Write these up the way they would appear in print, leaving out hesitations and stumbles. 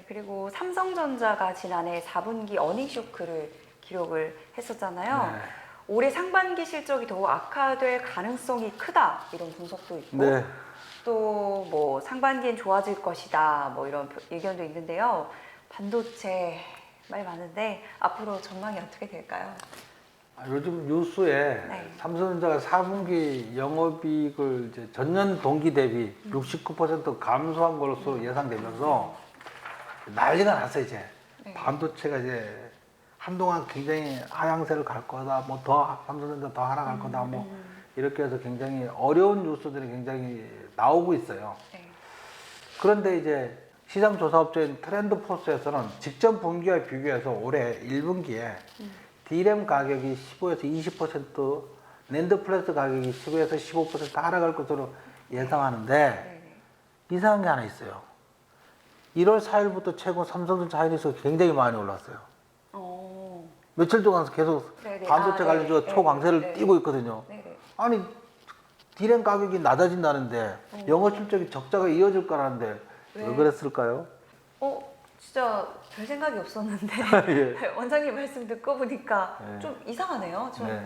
네, 그리고 삼성전자가 지난해 4분기 어닝 쇼크를 기록을 했었잖아요. 네. 올해 상반기 실적이 더욱 악화될 가능성이 크다 이런 분석도 있고 네. 또 뭐 상반기엔 좋아질 것이다 뭐 이런 의견도 있는데요. 반도체 말 많은데 앞으로 전망이 어떻게 될까요? 요즘 뉴스에 네. 삼성전자가 4분기 영업이익을 이제 전년 동기 대비 69% 감소한 것으로 예상되면서 난리가 났어요, 이제. 네. 반도체가 이제 한동안 굉장히 하향세를 갈 거다, 뭐 더 삼성전자 더 하락할 거다, 뭐 이렇게 해서 굉장히 어려운 뉴스들이 굉장히 나오고 있어요. 네. 그런데 이제 시장 조사업체인 트렌드포스에서는 직전 분기와 비교해서 올해 1분기에 D램 가격이 15에서 20%, 낸드 플래시 가격이 10에서 15% 하락할 것으로 예상하는데 네. 이상한 게 하나 있어요. 1월 4일부터 최고 삼성전자 하이닉스가 굉장히 많이 올랐어요. 어. 며칠 동안 계속 네네. 반도체 아, 관련주가 네. 초강세를 네. 띄고 있거든요. 네네. 아니 D램 가격이 낮아진다는데 영업 실적이 적자가 이어질 거라는데 왜 네. 그랬을까요? 진짜 별 생각이 없었는데 예. 원장님 말씀 듣고 보니까 네. 좀 이상하네요. 좀 네.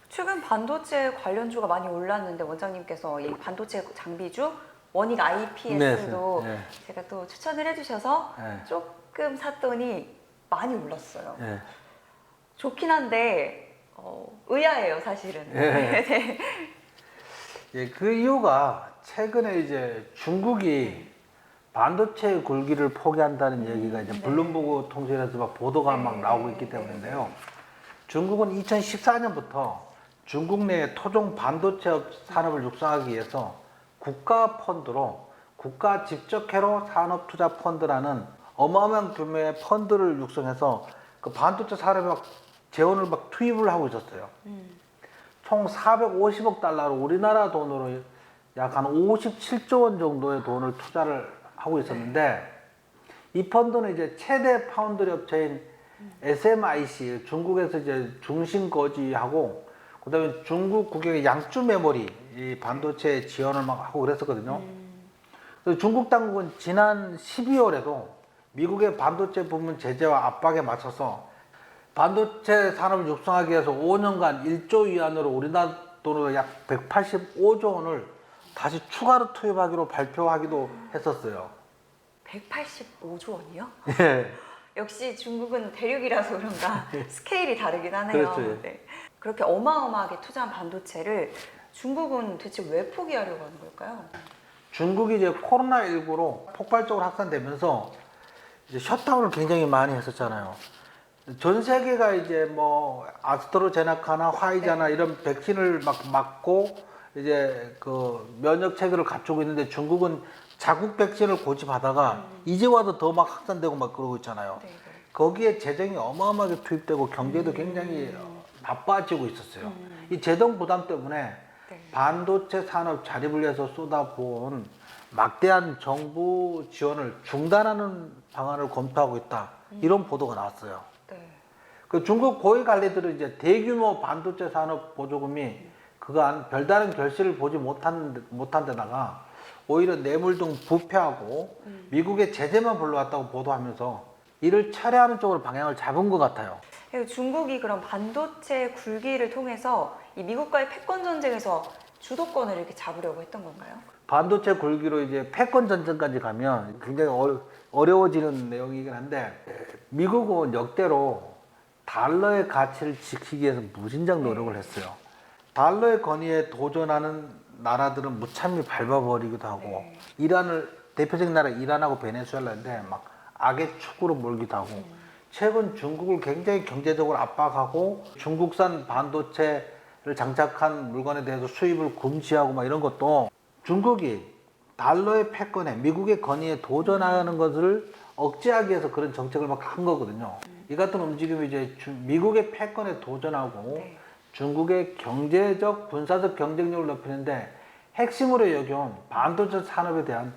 최근 반도체 관련주가 많이 올랐는데 원장님께서 이 반도체 장비주 원익 IPS도 네. 제가 또 추천을 해주셔서 네. 조금 샀더니 많이 올랐어요. 예. 좋긴 한데 의아해요, 사실은. 예. 네. 예, 그 이유가 최근에 이제 중국이 반도체 굴기를 포기한다는 얘기가 이제 네. 블룸버그 통신에서 막 보도가 네. 막 나오고 있기 때문인데요. 중국은 2014년부터 중국 내 토종 반도체 산업을 육성하기 위해서 국가 펀드로 국가 직접 회로 산업 투자 펀드라는 어마어마한 규모의 펀드를 육성해서 그 반도체 산업에 막 재원을 막 투입을 하고 있었어요. 총 450억 달러로 우리나라 돈으로 약 한 57조 원 정도의 돈을 투자를 하고 있었는데 이 펀드는 이제 최대 파운드리 업체인 SMIC 중국에서 이제 중심 거지하고 그다음에 중국 국영의 양주 메모리 이 반도체 지원을 막 하고 그랬었거든요. 그래서 중국 당국은 지난 12월에도 미국의 반도체 부문 제재와 압박에 맞서서 반도체 산업을 육성하기 위해서 5년간 1조 위안으로 우리나라 돈으로 약 185조 원을 다시 추가로 투입하기로 발표하기도 했었어요. 185조 원이요? 예. 역시 중국은 대륙이라서 그런가 스케일이 다르긴 하네요. 그렇죠, 예. 네. 그렇게 어마어마하게 투자한 반도체를 중국은 대체 왜 포기하려고 하는 걸까요? 중국이 이제 코로나19로 폭발적으로 확산되면서 이제 셧다운을 굉장히 많이 했었잖아요. 전 세계가 이제 뭐 아스트로제네카나 화이자나 이런 백신을 막 맞고 이제 그 면역 체계를 갖추고 있는데 중국은 자국 백신을 고집하다가 이제 와도 더 막 확산되고 막 그러고 있잖아요. 네, 네. 거기에 재정이 어마어마하게 투입되고 경제도 굉장히 나빠지고 있었어요. 이 재정 부담 때문에 네. 반도체 산업 자립을 위해서 쏟아부은 막대한 정부 지원을 중단하는 방안을 검토하고 있다. 이런 보도가 나왔어요. 네. 그 중국 고위 관리들은 이제 대규모 반도체 산업 보조금이 그간 별다른 결실을 보지 못한 데다가 오히려 뇌물 등 부패하고 미국의 제재만 불러왔다고 보도하면서 이를 철회하는 쪽으로 방향을 잡은 것 같아요. 그리고 중국이 그런 반도체 굴기를 통해서 이 미국과의 패권 전쟁에서 주도권을 이렇게 잡으려고 했던 건가요? 반도체 굴기로 이제 패권 전쟁까지 가면 굉장히 어려워지는 내용이긴 한데 미국은 역대로 달러의 가치를 지키기 위해서 무진장 노력을 했어요. 달러의 권위에 도전하는 나라들은 무참히 밟아버리기도 하고 네. 이란을 대표적인 나라 이란하고 베네수엘라인데 막 악의 축으로 몰기도 하고 최근 중국을 굉장히 경제적으로 압박하고 중국산 반도체를 장착한 물건에 대해서 수입을 금지하고 막 이런 것도 중국이 달러의 패권에 미국의 권위에 도전하는 것을 억제하기 위해서 그런 정책을 막 한 거거든요. 이 같은 움직임이 이제 미국의 패권에 도전하고 네. 중국의 경제적, 군사적 경쟁력을 높이는데 핵심으로 여겨온 반도체 산업에 대한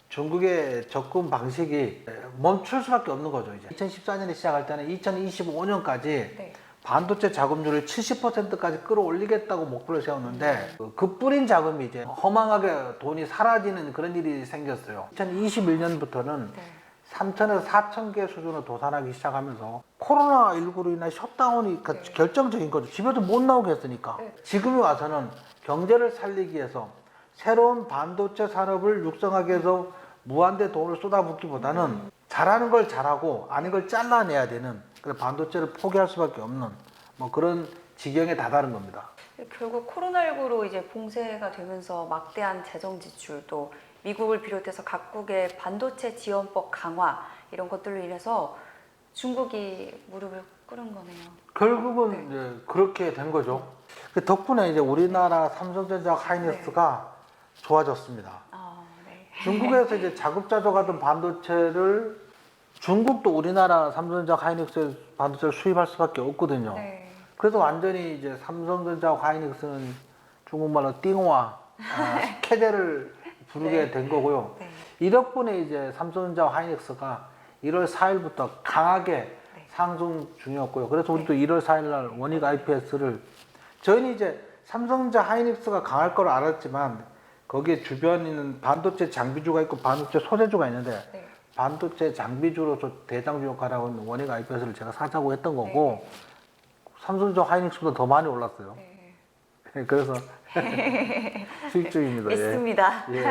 중국의 접근 방식이 멈출 수밖에 없는 거죠. 이제 2014년에 시작할 때는 2025년까지 네. 반도체 자금률을 70%까지 끌어올리겠다고 목표를 세웠는데 그 뿌린 자금이 이제 허망하게 돈이 사라지는 그런 일이 생겼어요. 2021년부터는 네. 3천에서 4천 개 수준으로 도산하기 시작하면서 코로나19로 인한 셧다운이 네. 결정적인 거죠. 집에서 못 나오게 했으니까. 네. 지금이 와서는 경제를 살리기 위해서 새로운 반도체 산업을 육성하기 위해서 무한대 돈을 쏟아붓기보다는 잘하는 걸 잘하고 아닌 걸 잘라내야 되는, 그래서 반도체를 포기할 수밖에 없는 뭐 그런 지경에 다다른 겁니다. 결국 코로나19로 이제 봉쇄가 되면서 막대한 재정 지출도 미국을 비롯해서 각국의 반도체 지원법 강화 이런 것들로 인해서 중국이 무릎을 꿇은 거네요. 결국은 이제 그렇게 된 거죠. 그 덕분에 이제 우리나라 삼성전자 하이닉스가 좋아졌습니다. 네. 중국에서 이제 자급자족하던 반도체를 중국도 우리나라 삼성전자 하이닉스 반도체를 수입할 수밖에 없거든요. 네. 그래서 완전히 이제 삼성전자 하이닉스는 중국말로 띵화, 캐대를 부르게 네. 된 거고요. 네. 이 덕분에 이제 삼성전자 하이닉스가 1월 4일부터 강하게 네. 상승 중이었고요. 그래서 우리도 1월 4일 날 원익 IPS를, 저희는 이제 삼성전자 하이닉스가 강할 걸 알았지만 거기에 주변에 있는 반도체 장비주가 있고 반도체 소재주가 있는데 네. 반도체 장비주로서 대장주 역할을 하고 있는 원익 IPS를 제가 사자고 했던 거고 삼성전자 하이닉스보다 더 많이 올랐어요. 네. 그래서 수익 중입니다. 믿습니다. 예.